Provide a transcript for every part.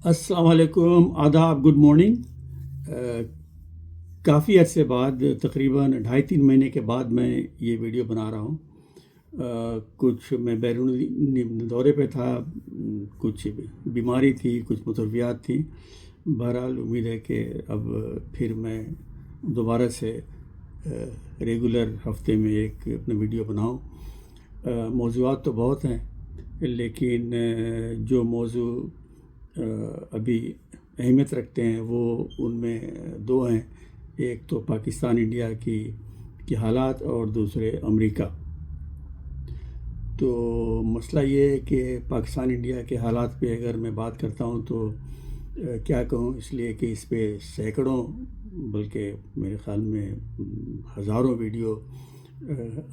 السلام علیکم، آداب، گڈ مارننگ۔ کافی عرصے بعد، تقریباً 2.5-3 مہینے کے بعد میں یہ ویڈیو بنا رہا ہوں۔ کچھ میں بیرونی دورے پہ تھا، کچھ بیماری تھی، کچھ مصروفیات تھیں۔ بہرحال امید ہے کہ اب پھر میں دوبارہ سے ریگولر ہفتے میں ایک اپنا ویڈیو بناؤں۔ موضوعات تو بہت ہیں، لیکن جو موضوع ابھی اہمیت رکھتے ہیں وہ ان میں دو ہیں۔ ایک تو پاکستان انڈیا کی حالات، اور دوسرے امریکہ۔ تو مسئلہ یہ ہے کہ پاکستان انڈیا کے حالات پہ اگر میں بات کرتا ہوں تو کیا کہوں، اس لیے کہ اس پہ سینکڑوں، بلکہ میرے خیال میں ہزاروں ویڈیو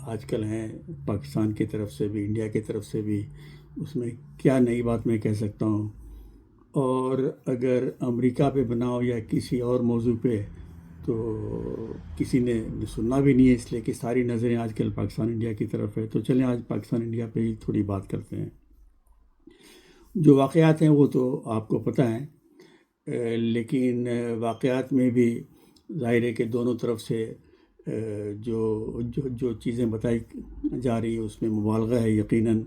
آج کل ہیں، پاکستان کی طرف سے بھی، انڈیا کی طرف سے بھی۔ اس میں کیا نئی بات میں کہہ سکتا ہوں، اور اگر امریکہ پہ بناؤ یا کسی اور موضوع پہ تو کسی نے سننا بھی نہیں ہے، اس لیے کہ ساری نظریں آج کل پاکستان انڈیا کی طرف ہے۔ تو چلیں آج پاکستان انڈیا پہ ہی تھوڑی بات کرتے ہیں۔ جو واقعات ہیں وہ تو آپ کو پتہ ہیں، لیکن واقعات میں بھی ظاہر ہے کہ دونوں طرف سے جو چیزیں بتائی جا رہی ہیں اس میں مبالغہ ہے یقیناً۔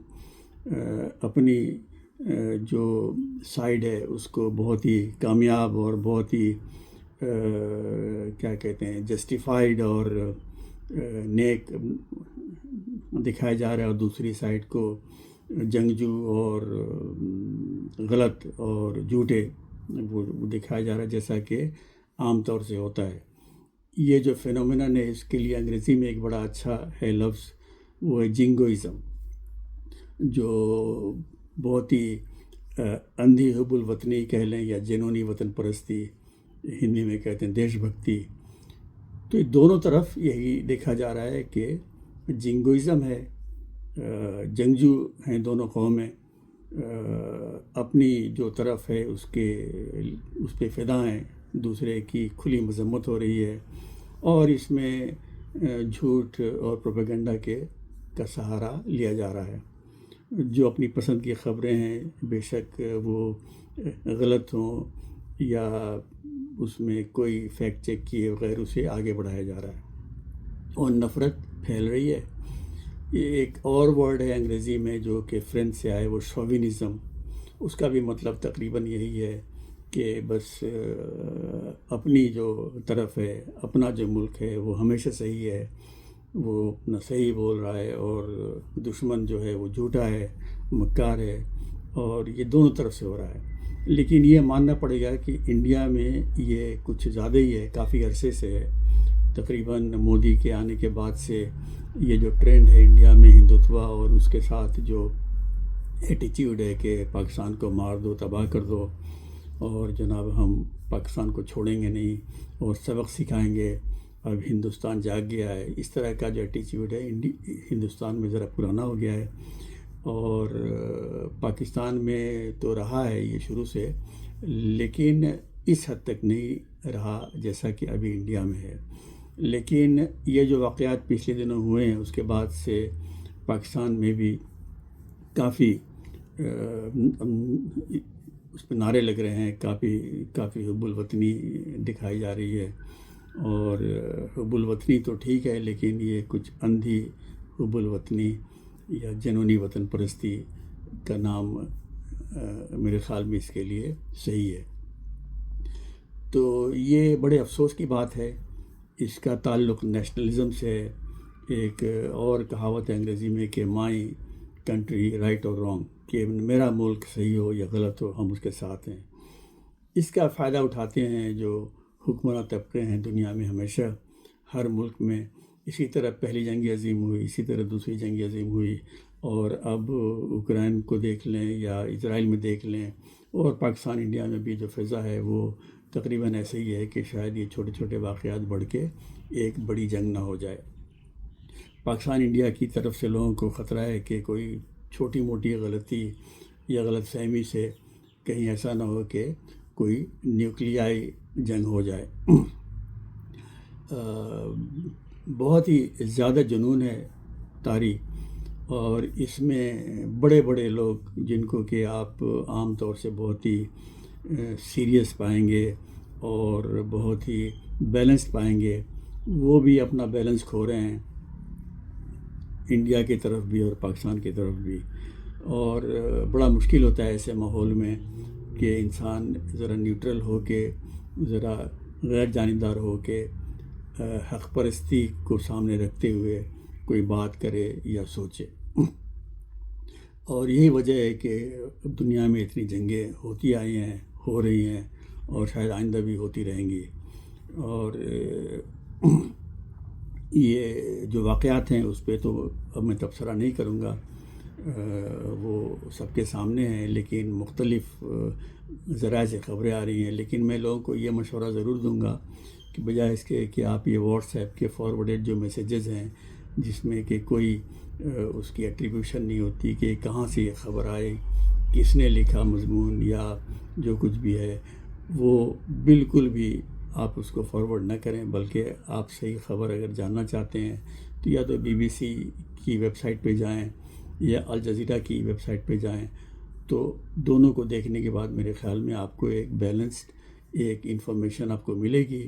اپنی جو سائیڈ ہے اس کو بہت ہی کامیاب اور بہت ہی کیا کہتے ہیں، جسٹیفائیڈ اور نیک دکھایا جا رہا ہے، اور دوسری سائیڈ کو جنگجو اور غلط اور جھوٹے وہ دکھایا جا رہا ہے، جیسا کہ عام طور سے ہوتا ہے۔ یہ جو فینومینن ہے، اس کے لیے انگریزی میں ایک بڑا اچھا ہے لفظ، وہ ہے جنگوئزم، جو بہت ہی اندھی حب الوطنی کہہ لیں یا جنونی وطن پرستی، ہندی میں کہتے ہیں دیش بھکتی۔ تو یہ دونوں طرف یہی دیکھا جا رہا ہے کہ جنگوئزم ہے، جنگجو ہیں دونوں قومیں، اپنی جو طرف ہے اس پہ فدا ہیں، دوسرے کی کھلی مذمت ہو رہی ہے، اور اس میں جھوٹ اور پروپیگنڈا کا سہارا لیا جا رہا ہے۔ جو اپنی پسند کی خبریں ہیں، بے شک وہ غلط ہوں یا اس میں کوئی فیکٹ چیک کیے بغیر اسے آگے بڑھایا جا رہا ہے، اور نفرت پھیل رہی ہے۔ یہ ایک اور ورڈ ہے انگریزی میں جو کہ فرینچ سے آئے، وہ شوونزم۔ اس کا بھی مطلب تقریباً یہی ہے کہ بس اپنی جو طرف ہے، اپنا جو ملک ہے وہ ہمیشہ صحیح ہے، وہ اپنا صحیح بول رہا ہے، اور دشمن جو ہے وہ جھوٹا ہے، مکار ہے، اور یہ دونوں طرف سے ہو رہا ہے۔ لیکن یہ ماننا پڑے گا کہ انڈیا میں یہ کچھ زیادہ ہی ہے، کافی عرصے سے ہے۔ تقریباً مودی کے آنے کے بعد سے یہ جو ٹرینڈ ہے انڈیا میں ہندوتوا، اور اس کے ساتھ جو ایٹیچیوڈ ہے کہ پاکستان کو مار دو، تباہ کر دو، اور جناب ہم پاکستان کو چھوڑیں گے نہیں اور سبق سکھائیں گے، اب ہندوستان جاگ گیا ہے، اس طرح کا جو ایٹیچیوڈ ہے ہندوستان میں ذرا پرانا ہو گیا ہے، اور پاکستان میں تو رہا ہے یہ شروع سے، لیکن اس حد تک نہیں رہا جیسا کہ ابھی انڈیا میں ہے۔ لیکن یہ جو واقعات پچھلے دنوں ہوئے ہیں، اس کے بعد سے پاکستان میں بھی کافی اس پہ نعرے لگ رہے ہیں، کافی حب الوطنی دکھائی جا رہی ہے، اور حب الوطنی تو ٹھیک ہے، لیکن یہ کچھ اندھی حب الوطنی یا جنونی وطن پرستی کا نام میرے خیال میں اس کے لیے صحیح ہے۔ تو یہ بڑے افسوس کی بات ہے، اس کا تعلق نیشنلزم سے ہے۔ ایک اور کہاوت ہے انگریزی میں کہ مائی کنٹری رائٹ اور رانگ، کہ میرا ملک صحیح ہو یا غلط ہو، ہم اس کے ساتھ ہیں۔ اس کا فائدہ اٹھاتے ہیں جو حکمراں طبقے ہیں دنیا میں، ہمیشہ ہر ملک میں اسی طرح پہلی جنگ عظیم ہوئی، اسی طرح دوسری جنگ عظیم ہوئی، اور اب اوکرائن کو دیکھ لیں یا اسرائیل میں دیکھ لیں، اور پاکستان انڈیا میں بھی جو فضا ہے وہ تقریباً ایسے ہی ہے کہ شاید یہ چھوٹے چھوٹے واقعات بڑھ کے ایک بڑی جنگ نہ ہو جائے۔ پاکستان انڈیا کی طرف سے لوگوں کو خطرہ ہے کہ کوئی چھوٹی موٹی غلطی یا غلط فہمی سے کہیں ایسا نہ ہو کہ کوئی نیوکلیائی جنگ ہو جائے۔ بہت ہی زیادہ جنون ہے طاری، اور اس میں بڑے بڑے لوگ جن کو کہ آپ عام طور سے بہت ہی سیریس پائیں گے اور بہت ہی بیلنسڈ پائیں گے، وہ بھی اپنا بیلنس کھو رہے ہیں، انڈیا کی طرف بھی اور پاکستان کی طرف بھی۔ اور بڑا مشکل ہوتا ہے ایسے ماحول میں کہ انسان ذرا نیوٹرل ہو کے، ذرا غیر جانبدار ہو کے حق پرستی کو سامنے رکھتے ہوئے کوئی بات کرے یا سوچے۔ اور یہی وجہ ہے کہ دنیا میں اتنی جنگیں ہوتی آئی ہیں، ہو رہی ہیں، اور شاید آئندہ بھی ہوتی رہیں گی۔ اور یہ جو واقعات ہیں اس پہ تو اب میں تبصرہ نہیں کروں گا، وہ سب کے سامنے ہیں، لیکن مختلف ذرائع سے خبریں آ رہی ہیں۔ لیکن میں لوگوں کو یہ مشورہ ضرور دوں گا کہ بجائے اس کے کہ آپ یہ واٹس ایپ کے فارورڈیڈ جو میسیجز ہیں، جس میں کہ کوئی اس کی ایٹریبیوشن نہیں ہوتی کہ کہاں سے یہ خبر آئی، کس نے لکھا مضمون یا جو کچھ بھی ہے، وہ بالکل بھی آپ اس کو فارورڈ نہ کریں، بلکہ آپ صحیح خبر اگر جاننا چاہتے ہیں تو یا تو BBC کی ویب سائٹ پہ جائیں یا الجزیرہ کی ویب سائٹ پہ جائیں، تو دونوں کو دیکھنے کے بعد میرے خیال میں آپ کو ایک بیلنسڈ ایک انفارمیشن آپ کو ملے گی۔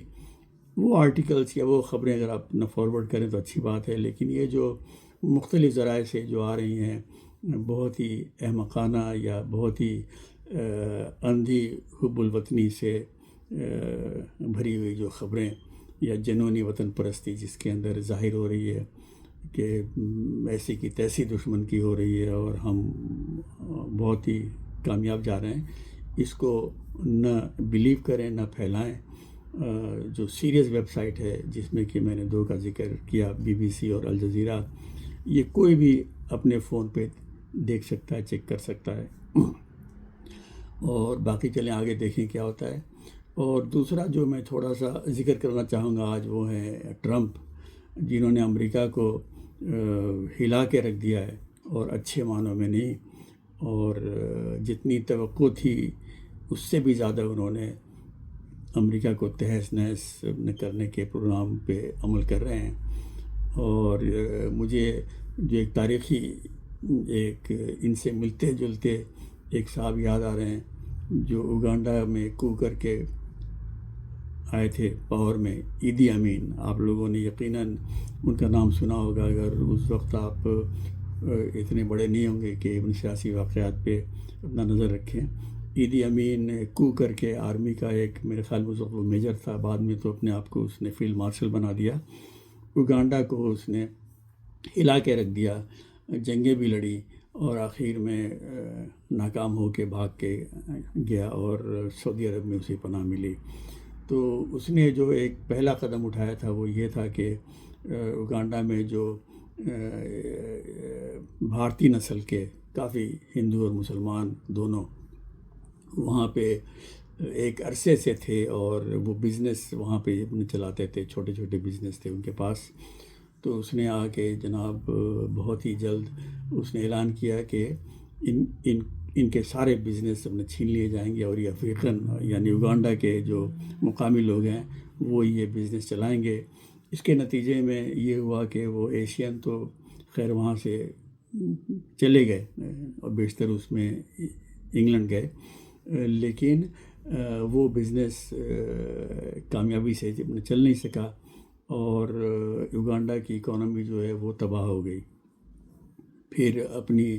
وہ آرٹیکلز یا وہ خبریں اگر آپ نہ فارورڈ کریں تو اچھی بات ہے، لیکن یہ جو مختلف ذرائع سے جو آ رہی ہیں، بہت ہی احمقانہ یا بہت ہی اندھی حب الوطنی سے بھری ہوئی جو خبریں یا جنونی وطن پرستی جس کے اندر ظاہر ہو رہی ہے کہ ایسی کی تیسی دشمن کی ہو رہی ہے اور ہم بہت ہی کامیاب جا رہے ہیں، اس کو نہ بلیو کریں نہ پھیلائیں۔ جو سیریس ویب سائٹ ہے جس میں کہ میں نے دو کا ذکر کیا، BBC اور الجزیرہ، یہ کوئی بھی اپنے فون پہ دیکھ سکتا ہے، چیک کر سکتا ہے۔ اور باقی چلیں آگے دیکھیں کیا ہوتا ہے۔ اور دوسرا جو میں تھوڑا سا ذکر کرنا چاہوں گا آج، وہ ہے ٹرمپ، جنہوں نے امریکہ کو ہلا کے رکھ دیا ہے، اور اچھے معنوں میں نہیں، اور جتنی توقع تھی اس سے بھی زیادہ انہوں نے امریکہ کو تہس نہس کرنے کے پروگرام پہ عمل کر رہے ہیں۔ اور مجھے جو ایک تاریخی ایک ان سے ملتے جلتے ایک صاحب یاد آ رہے ہیں جو اوگانڈا میں کو کر کے آئے تھے پاور میں، ایدی امین۔ آپ لوگوں نے یقیناً ان کا نام سنا ہوگا، اگر اس وقت آپ اتنے بڑے نہیں ہوں گے کہ ان سیاسی واقعات پہ اپنا نظر رکھیں۔ ایدی امین کو کر کے آرمی کا ایک، میرے خیال میں وہ میجر تھا، بعد میں تو اپنے آپ کو اس نے فیلڈ مارشل بنا دیا۔ اوگانڈا کو اس نے ہلا کے رکھ دیا، جنگیں بھی لڑی، اور آخر میں ناکام ہو کے بھاگ کے گیا اور سعودی عرب میں اسے پناہ ملی۔ تو اس نے جو ایک پہلا قدم اٹھایا تھا وہ یہ تھا کہ اوگانڈا میں جو بھارتی نسل کے کافی ہندو اور مسلمان دونوں وہاں پہ ایک عرصے سے تھے، اور وہ بزنس وہاں پہ چلاتے تھے، چھوٹے چھوٹے بزنس تھے ان کے پاس۔ تو اس نے آ کے جناب بہت ہی جلد اس نے اعلان کیا کہ ان کے سارے بزنس اپنے چھین لیے جائیں گے، اور یہ افریقن یعنی اوگانڈا کے جو مقامی لوگ ہیں وہ یہ بزنس چلائیں گے۔ اس کے نتیجے میں یہ ہوا کہ وہ ایشین تو خیر وہاں سے چلے گئے، اور بیشتر اس میں انگلینڈ گئے، لیکن وہ بزنس کامیابی سے چل نہیں سکا، اور یوگانڈا کی اکانومی جو ہے وہ تباہ ہو گئی۔ پھر اپنی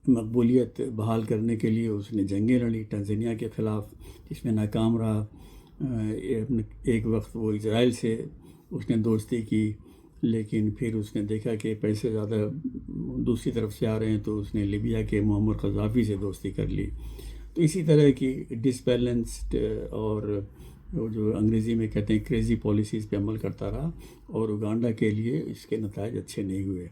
مقبولیت بحال کرنے کے لیے اس نے جنگیں لڑی تنزانیہ کے خلاف، جس میں ناکام رہا۔ ایک وقت وہ اسرائیل سے اس نے دوستی کی، لیکن پھر اس نے دیکھا کہ پیسے زیادہ دوسری طرف سے آ رہے ہیں، تو اس نے لیبیا کے معمر قذافی سے دوستی کر لی۔ تو اسی طرح کی ڈس بیلنسڈ اور جو انگریزی میں کہتے ہیں کریزی پالیسیز پہ عمل کرتا رہا، اور اوگانڈا کے لیے اس کے نتائج اچھے نہیں ہوئے۔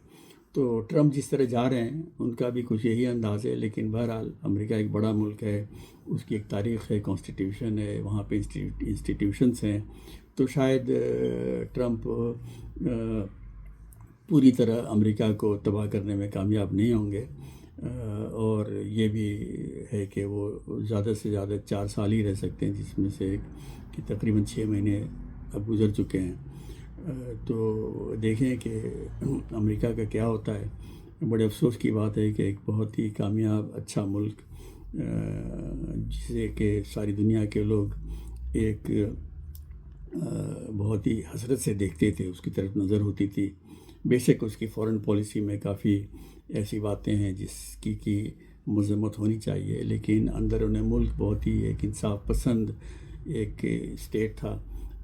تو ٹرمپ جس طرح جا رہے ہیں ان کا بھی کچھ یہی انداز ہے، لیکن بہرحال امریکہ ایک بڑا ملک ہے، اس کی ایک تاریخ ہے، کانسٹیٹیوشن ہے، وہاں پہ انسٹیٹیوشنس ہیں، تو شاید ٹرمپ پوری طرح امریکہ کو تباہ کرنے میں کامیاب نہیں ہوں گے، اور یہ بھی ہے کہ وہ زیادہ سے زیادہ 4 سال ہی رہ سکتے ہیں، جس میں سے کہ تقریباً 6 مہینے اب گزر چکے ہیں۔ تو دیکھیں کہ امریکہ کا کیا ہوتا ہے۔ بڑے افسوس کی بات ہے کہ ایک بہت ہی کامیاب اچھا ملک جسے کہ ساری دنیا کے لوگ ایک بہت ہی حسرت سے دیکھتے تھے، اس کی طرف نظر ہوتی تھی۔ بے شک اس کی فورن پالیسی میں کافی ایسی باتیں ہیں جس کی مذمت ہونی چاہیے، لیکن اندرون ملک بہت ہی ایک انصاف پسند ایک اسٹیٹ تھا،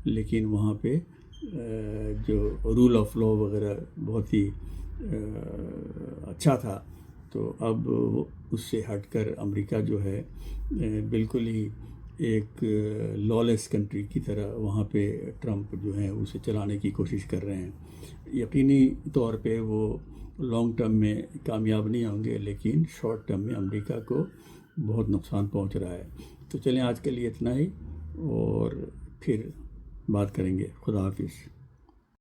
لیکن وہاں پہ جو رول آف لا وغیرہ بہت ہی اچھا تھا۔ تو اب اس سے ہٹ کر امریکہ جو ہے بالکل ہی ایک لالیس کنٹری کی طرح وہاں پہ ٹرمپ جو ہیں اسے چلانے کی کوشش کر رہے ہیں۔ یقینی طور پہ وہ لانگ ٹرم میں کامیاب نہیں ہوں گے، لیکن شارٹ ٹرم میں امریکہ کو بہت نقصان پہنچ رہا ہے۔ تو چلیں آج کے لیے اتنا ہی، اور پھر بات کریں گے۔ خدا حافظ۔